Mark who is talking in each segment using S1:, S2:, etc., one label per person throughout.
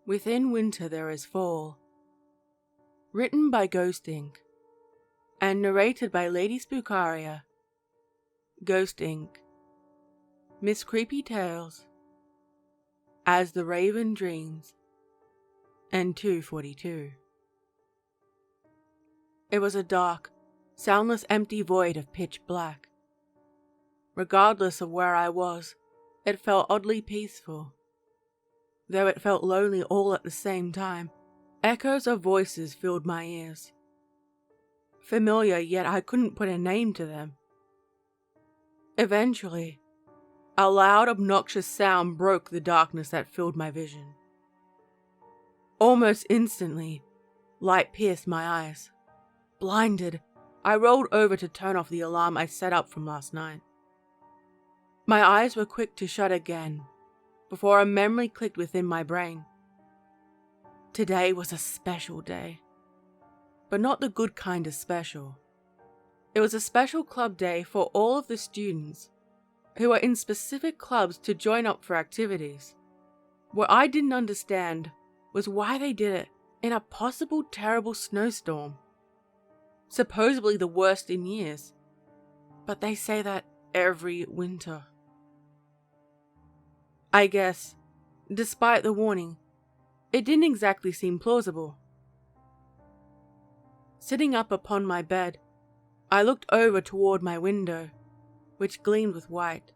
S1: Within winter there is fall. Written by Ghost Inc. and narrated by Lady Spookaria. Ghost Inc. Miss Creepy Tales. As the Raven Dreams. And 242. It was a dark, soundless empty void of pitch black. Regardless of where I was, it felt oddly peaceful. Though it felt lonely all at the same time, echoes of voices filled my ears. Familiar, yet I couldn't put a name to them. Eventually, a loud, obnoxious sound broke the darkness that filled my vision. Almost instantly, light pierced my eyes. Blinded, I rolled over to turn off the alarm I set up from last night. My eyes were quick to shut again, before a memory clicked within my brain. Today was a special day. But not the good kind of special. It was a special club day for all of the students who were in specific clubs to join up for activities. What I didn't understand was why they did it in a possible terrible snowstorm. Supposedly the worst in years. But they say that every winter. I guess, despite the warning, it didn't exactly seem plausible. Sitting up upon my bed, I looked over toward my window, which gleamed with white.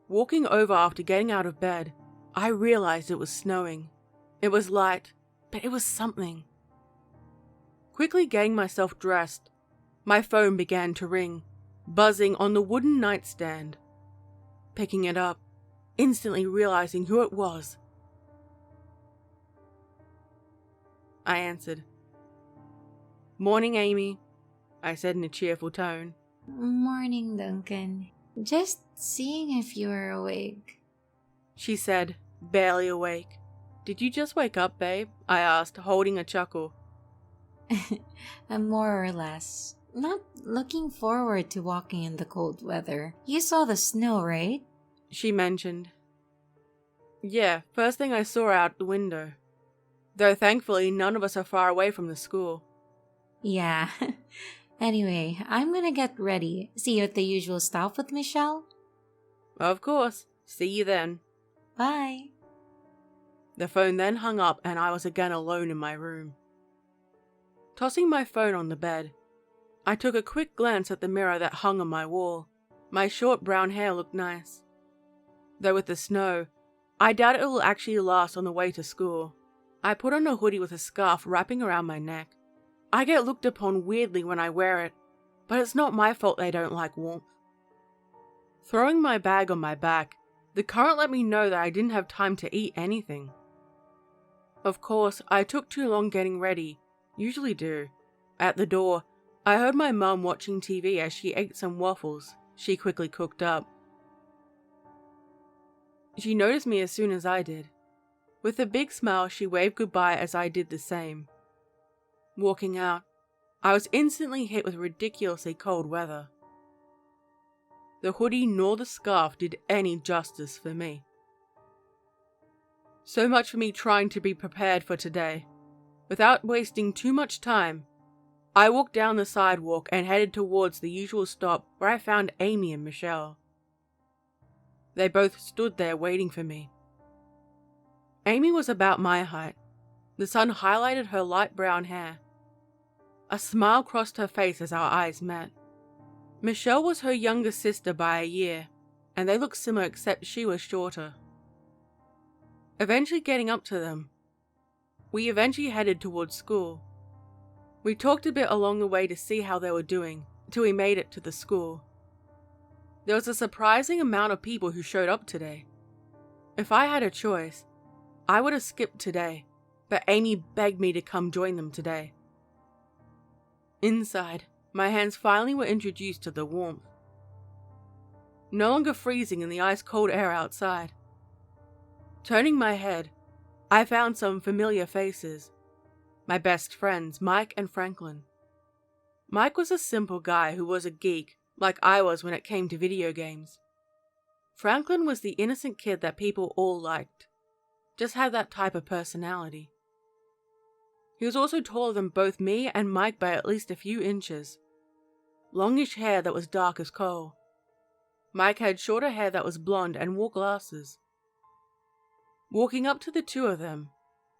S1: Walking over after getting out of bed, I realized it was snowing. It was light, but it was something. Quickly getting myself dressed, my phone began to ring, buzzing on the wooden nightstand. Picking it up, instantly realizing who it was. I answered. "Morning, Amy," I said in a cheerful tone.
S2: "Morning, Duncan. Just seeing if you were awake,"
S1: she said, barely awake. "Did you just wake up, babe?" I asked, holding a chuckle.
S2: More or less. Not looking forward to walking in the cold weather. You saw the snow, right?
S1: She mentioned. Yeah, first thing I saw out the window. Though thankfully none of us are far away from the school.
S2: Yeah. Anyway, I'm gonna get ready. See you at the usual stop with Michelle?
S1: Of course. See you then.
S2: Bye.
S1: The phone then hung up and I was again alone in my room. Tossing my phone on the bed, I took a quick glance at the mirror that hung on my wall. My short brown hair looked nice. Though with the snow, I doubt it will actually last on the way to school. I put on a hoodie with a scarf wrapping around my neck. I get looked upon weirdly when I wear it, but it's not my fault they don't like warmth. Throwing my bag on my back, the current let me know that I didn't have time to eat anything. Of course, I took too long getting ready, usually do. At the door, I heard my mum watching TV as she ate some waffles she quickly cooked up. She noticed me as soon as I did. With a big smile, she waved goodbye as I did the same. Walking out, I was instantly hit with ridiculously cold weather. The hoodie nor the scarf did any justice for me. So much for me trying to be prepared for today. Without wasting too much time, I walked down the sidewalk and headed towards the usual stop where I found Amy and Michelle. They both stood there waiting for me. Amy was about my height. The sun highlighted her light brown hair. A smile crossed her face as our eyes met. Michelle was her younger sister by a year, and they looked similar except she was shorter. Eventually getting up to them, we eventually headed towards school. We talked a bit along the way to see how they were doing, till we made it to the school. There was a surprising amount of people who showed up today. If I had a choice, I would have skipped today, but Amy begged me to come join them today. Inside, my hands finally were introduced to the warmth. No longer freezing in the ice-cold air outside. Turning my head, I found some familiar faces. My best friends, Mike and Franklin. Mike was a simple guy who was a geek, like I was when it came to video games. Franklin was the innocent kid that people all liked. just had that type of personality. He was also taller than both me and Mike by at least a few inches. Longish hair that was dark as coal. Mike had shorter hair that was blonde and wore glasses. Walking up to the two of them,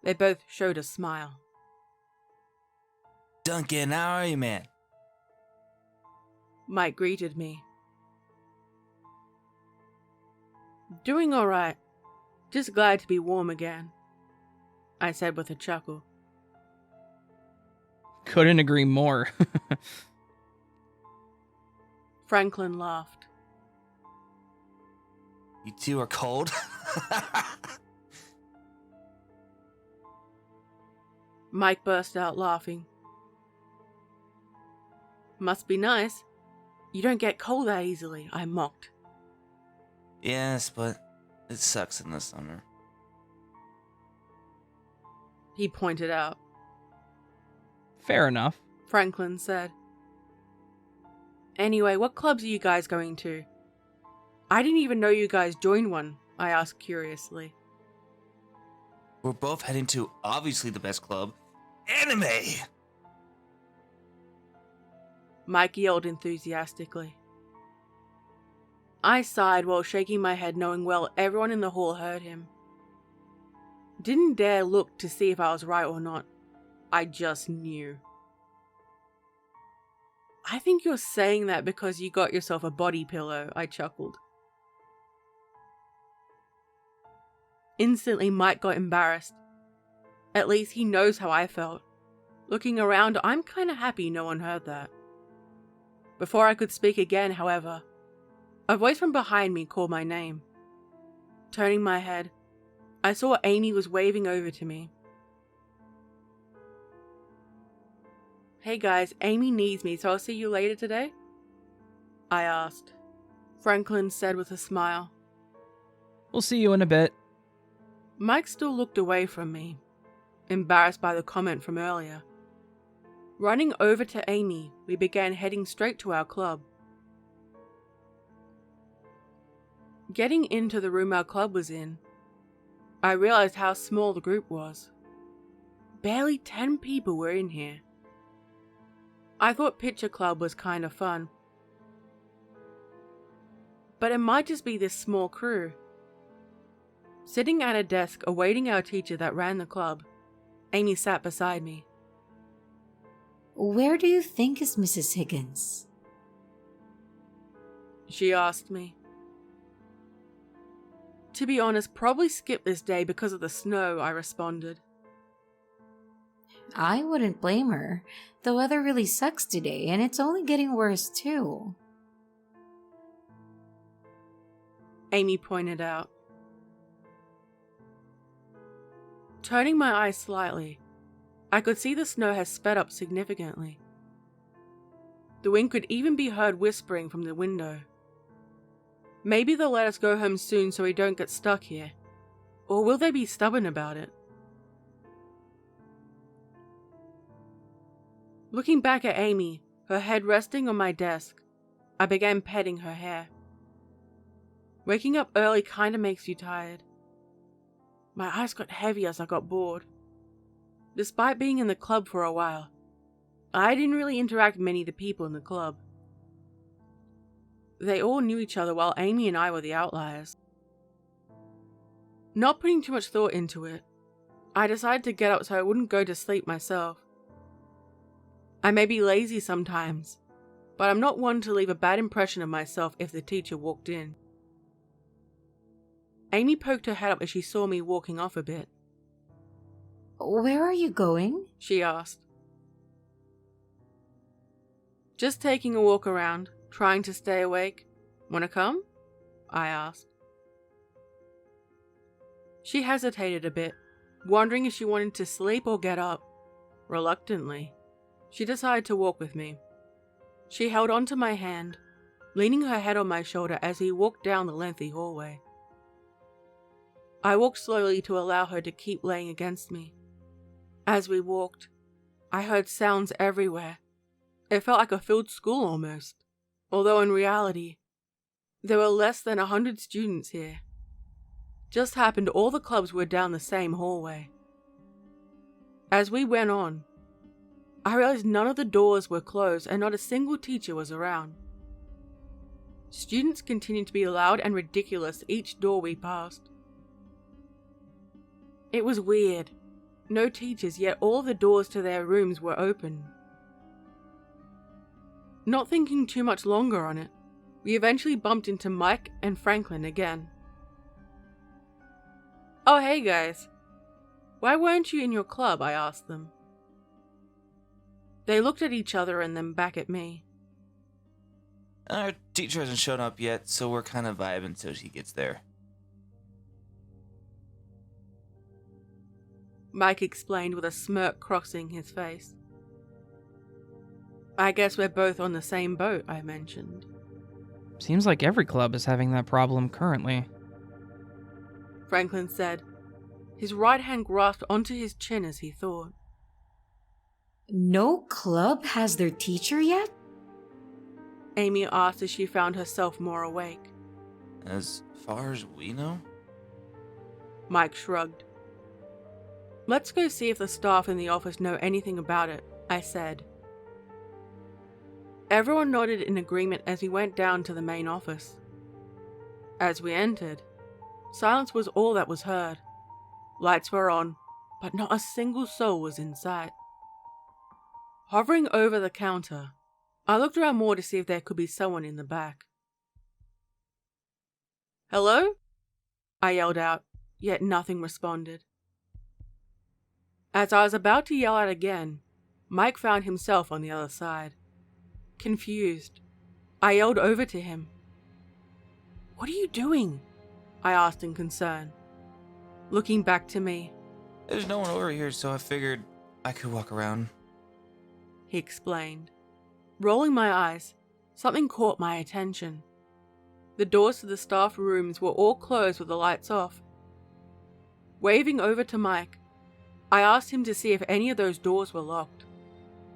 S1: they both showed a smile.
S3: Duncan, how are you, man?
S1: Mike greeted me. Doing alright. Just glad to be warm again, I said with a chuckle.
S4: Couldn't agree more.
S1: Franklin laughed.
S3: You two are cold?
S1: Mike burst out laughing. Must be nice. You don't get cold that easily, I mocked.
S3: Yes, but it sucks in the summer.
S1: He pointed out.
S4: Fair enough.
S1: Franklin said. Anyway, what clubs are you guys going to? I didn't even know you guys joined one, I asked curiously.
S3: We're both heading to obviously the best club, anime!
S1: Mike yelled enthusiastically. I sighed while shaking my head, knowing well everyone in the hall heard him. Didn't dare look to see if I was right or not. I just knew. I think you're saying that because you got yourself a body pillow, I chuckled. Instantly, Mike got embarrassed. At least he knows how I felt. Looking around, I'm kinda happy no one heard that. Before I could speak again, however, a voice from behind me called my name. Turning my head, I saw Amy was waving over to me. Hey guys, Amy needs me, so I'll see you later today? I asked. Franklin said with a smile.
S4: We'll see you in a bit.
S1: Mike still looked away from me, embarrassed by the comment from earlier. Running over to Amy, we began heading straight to our club. Getting into the room our club was in, I realized how small the group was. Barely 10 people were in here. I thought Picture Club was kind of fun, but it might just be this small crew. Sitting at a desk awaiting our teacher that ran the club, Amy sat beside me.
S2: Where do you think is Mrs. Higgins?
S1: She asked me. To be honest, probably skipped this day because of the snow, I responded.
S2: I wouldn't blame her. The weather really sucks today, and it's only getting worse too.
S1: Amy pointed out. Turning my eyes slightly, I could see the snow has sped up significantly. The wind could even be heard whispering from the window. Maybe they'll let us go home soon so we don't get stuck here. Or will they be stubborn about it? Looking back at Amy, her head resting on my desk, I began petting her hair. Waking up early kinda makes you tired. My eyes got heavy as I got bored. Despite being in the club for a while, I didn't really interact with many of the people in the club. They all knew each other while Amy and I were the outliers. Not putting too much thought into it, I decided to get up so I wouldn't go to sleep myself. I may be lazy sometimes, but I'm not one to leave a bad impression of myself if the teacher walked in. Amy poked her head up as she saw me walking off a bit.
S2: Where are you going?
S1: She asked. Just taking a walk around, trying to stay awake. Wanna come? I asked. She hesitated a bit, wondering if she wanted to sleep or get up. Reluctantly, she decided to walk with me. She held onto my hand, leaning her head on my shoulder as we walked down the lengthy hallway. I walked slowly to allow her to keep laying against me. As we walked, I heard sounds everywhere. It felt like a filled school almost, although in reality, there were less than 100 students here. Just happened all the clubs were down the same hallway. As we went on, I realized none of the doors were closed and not a single teacher was around. Students continued to be loud and ridiculous each door we passed. It was weird. No teachers, yet all of the doors to their rooms were open. Not thinking too much longer on it, we eventually bumped into Mike and Franklin again. "Oh, hey guys. Why weren't you in your club?" I asked them. They looked at each other and then back at me.
S3: Our teacher hasn't shown up yet, so we're kind of vibing until she gets there.
S1: Mike explained with a smirk crossing his face. "I guess we're both on the same boat," I mentioned.
S4: Seems like every club is having that problem currently.
S1: Franklin said, his right hand grasped onto his chin as he thought.
S2: No club has their teacher yet?
S1: Amy asked as she found herself more awake.
S3: As far as we know?
S1: Mike shrugged. "Let's go see if the staff in the office know anything about it," I said. Everyone nodded in agreement as we went down to the main office. As we entered, silence was all that was heard. Lights were on, but not a single soul was in sight. Hovering over the counter, I looked around more to see if there could be someone in the back. "Hello?" I yelled out, yet nothing responded. As I was about to yell out again, Mike found himself on the other side. Confused, I yelled over to him. "What are you doing?" I asked in concern. Looking back to me,
S3: There's no one over here, so I figured I could walk around.
S1: he explained. Rolling my eyes, something caught my attention. The doors to the staff rooms were all closed with the lights off. Waving over to Mike, I asked him to see if any of those doors were locked.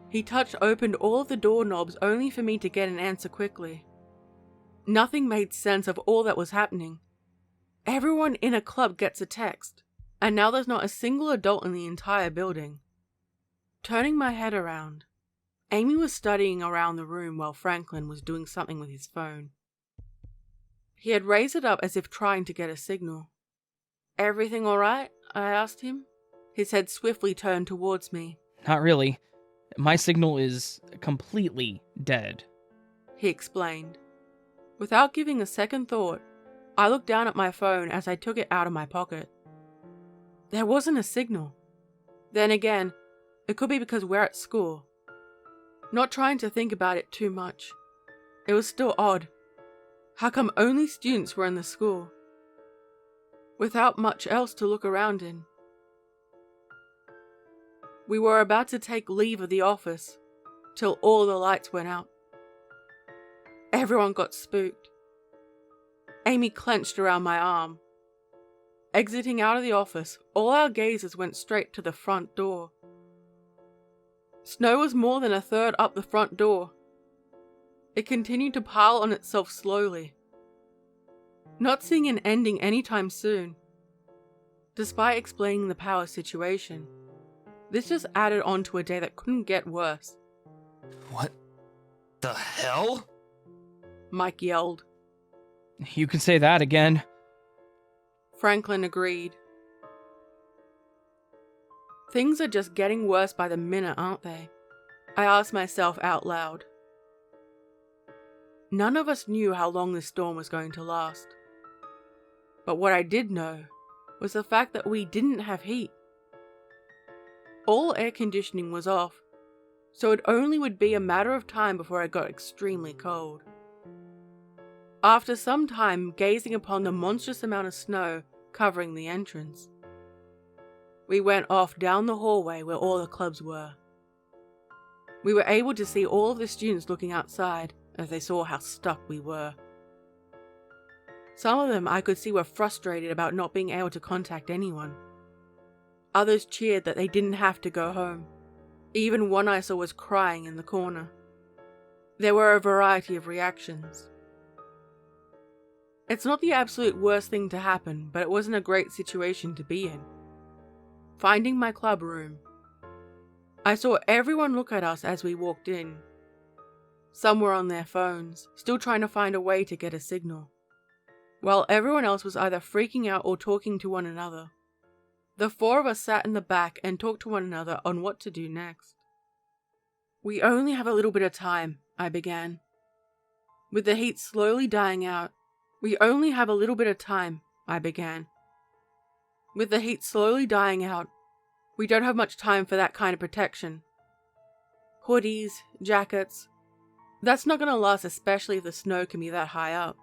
S1: He touched open all of the doorknobs only for me to get an answer quickly. Nothing made sense of all that was happening. Everyone in a club gets a text, and now there's not a single adult in the entire building. Turning my head around, Amy was studying around the room while Franklin was doing something with his phone. He had raised it up as if trying to get a signal. "Everything all right?" I asked him. His head swiftly turned towards me.
S4: Not really. My signal is completely dead.
S1: He explained. Without giving a second thought, I looked down at my phone as I took it out of my pocket. There wasn't a signal. Then again, it could be because we're at school. Not trying to think about it too much, it was still odd. How come only students were in the school? Without much else to look around in. We were about to take leave of the office, till all the lights went out. Everyone got spooked. Amy clenched around my arm. Exiting out of the office, all our gazes went straight to the front door. Snow was more than a third up the front door. It continued to pile on itself slowly. Not seeing an ending anytime soon. Despite explaining the power situation, this just added on to a day that couldn't get worse.
S3: What the hell?
S1: Mike yelled.
S4: You can say that again.
S1: Franklin agreed. Things are just getting worse by the minute, aren't they? I asked myself out loud. None of us knew how long this storm was going to last. But what I did know was the fact that we didn't have heat. All air conditioning was off, so it only would be a matter of time before it got extremely cold. After some time gazing upon the monstrous amount of snow covering the entrance, we went off down the hallway where all the clubs were. We were able to see all of the students looking outside as they saw how stuck we were. Some of them I could see were frustrated about not being able to contact anyone. Others cheered that they didn't have to go home. Even one I saw was crying in the corner. There were a variety of reactions. It's not the absolute worst thing to happen, but it wasn't a great situation to be in. Finding my club room. I saw everyone look at us as we walked in. Some were on their phones, still trying to find a way to get a signal, while everyone else was either freaking out or talking to one another. The four of us sat in the back and talked to one another on what to do next. "We only have a little bit of time," I began. With the heat slowly dying out, "We only have a little bit of time," I began. With the heat slowly dying out, "We don't have much time for that kind of protection. Hoodies, jackets, that's not going to last, especially if the snow can be that high up."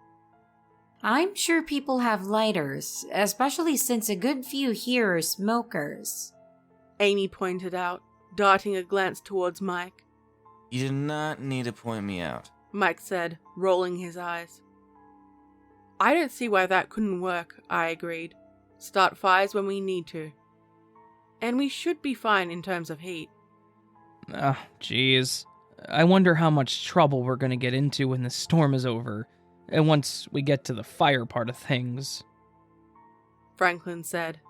S2: I'm sure people have lighters, especially since a good few here are smokers.
S1: Amy pointed out, darting a glance towards Mike.
S3: You do not need to point me out.
S1: Mike said, rolling his eyes. "I don't see why that couldn't work," I agreed. "Start fires when we need to. And we should be fine in terms of heat."
S4: Jeez. I wonder how much trouble we're gonna get into when the storm is over, and once we get to the fire part of things.
S1: Franklin said.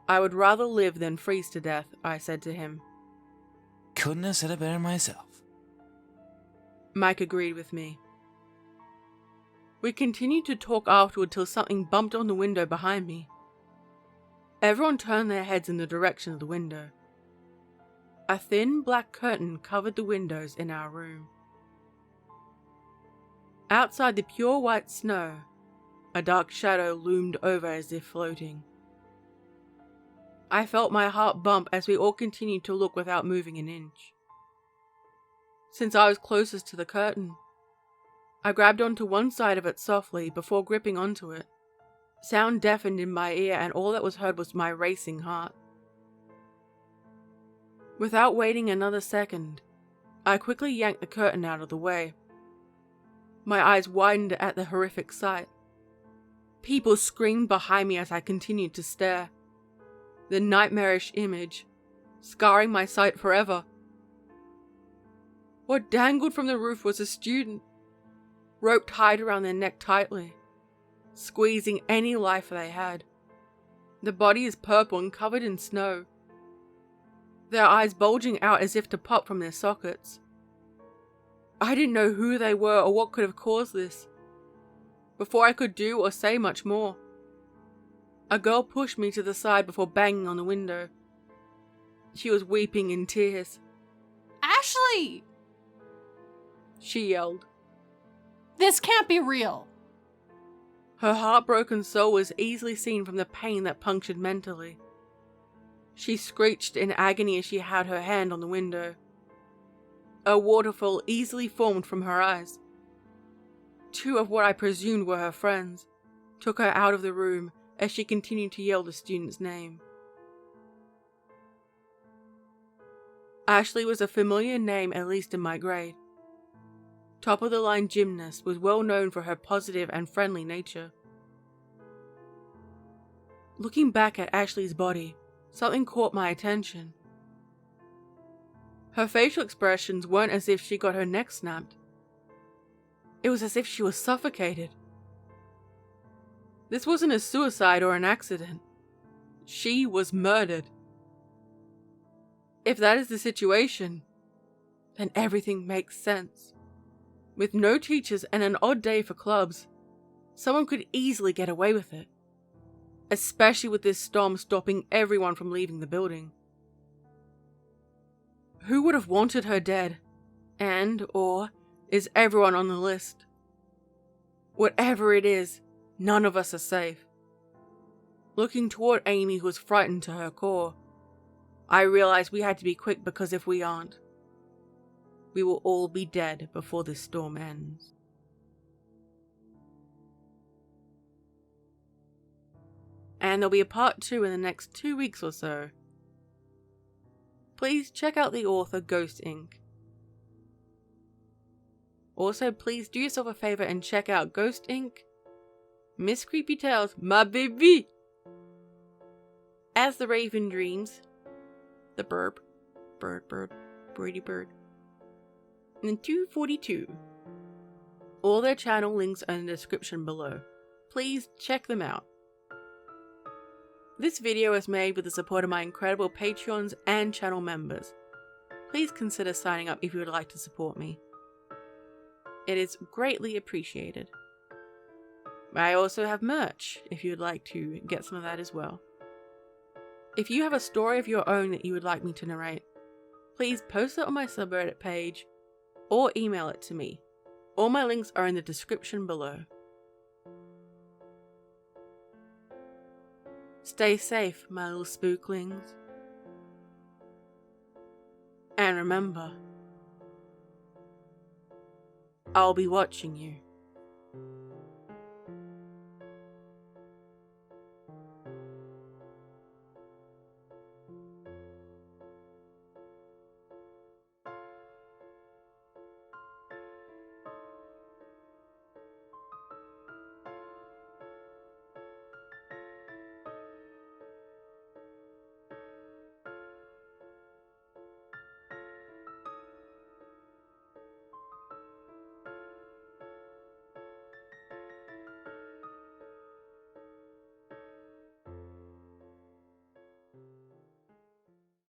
S1: "I would rather live than freeze to death," I said to him.
S3: Couldn't have said it better myself.
S1: Mike agreed with me. We continued to talk afterward till something bumped on the window behind me. Everyone turned their heads in the direction of the window. A thin black curtain covered the windows in our room. Outside the pure white snow, a dark shadow loomed over as if floating. I felt my heart bump as we all continued to look without moving an inch. Since I was closest to the curtain, I grabbed onto one side of it softly before gripping onto it. Sound deafened in my ear, and all that was heard was my racing heart. Without waiting another second, I quickly yanked the curtain out of the way. My eyes widened at the horrific sight. People screamed behind me as I continued to stare. The nightmarish image, scarring my sight forever. What dangled from the roof was a student, rope tied around their neck tightly, squeezing any life they had. The body is purple and covered in snow, their eyes bulging out as if to pop from their sockets. I didn't know who they were or what could have caused this, before I could do or say much more. A girl pushed me to the side before banging on the window. She was weeping in tears.
S5: "Ashley!"
S1: she yelled.
S5: "This can't be real."
S1: Her heartbroken soul was easily seen from the pain that punctured mentally. She screeched in agony as she had her hand on the window. A waterfall easily formed from her eyes. Two of what I presumed were her friends took her out of the room as she continued to yell the student's name. Ashley was a familiar name, at least in my grade. Top-of-the-line gymnast, was well known for her positive and friendly nature. Looking back at Ashley's body, something caught my attention. Her facial expressions weren't as if she got her neck snapped. It was as if she was suffocated. This wasn't a suicide or an accident. She was murdered. If that is the situation, then everything makes sense. With no teachers and an odd day for clubs, someone could easily get away with it. Especially with this storm stopping everyone from leaving the building. Who would have wanted her dead? Or is everyone on the list? Whatever it is, none of us are safe. Looking toward Amy, who was frightened to her core, I realized we had to be quick, because if we aren't, we will all be dead before this storm ends. And there'll be a part 2 in the next 2 weeks or so. Please check out the author Ghost Inc. Also, please do yourself a favor and check out Ghost Inc., Miss Creepy Tales, my baby! As the Raven Dreams, the bird, Brady Bird, and 242. All their channel links are in the description below. Please check them out. This video is made with the support of my incredible Patreons and channel members. Please consider signing up if you would like to support me. It is greatly appreciated. I also have merch if you would like to get some of that as well. If you have a story of your own that you would like me to narrate, please post it on my subreddit page or email it to me. All my links are in the description below. Stay safe, my little spooklings. And remember, I'll be watching you.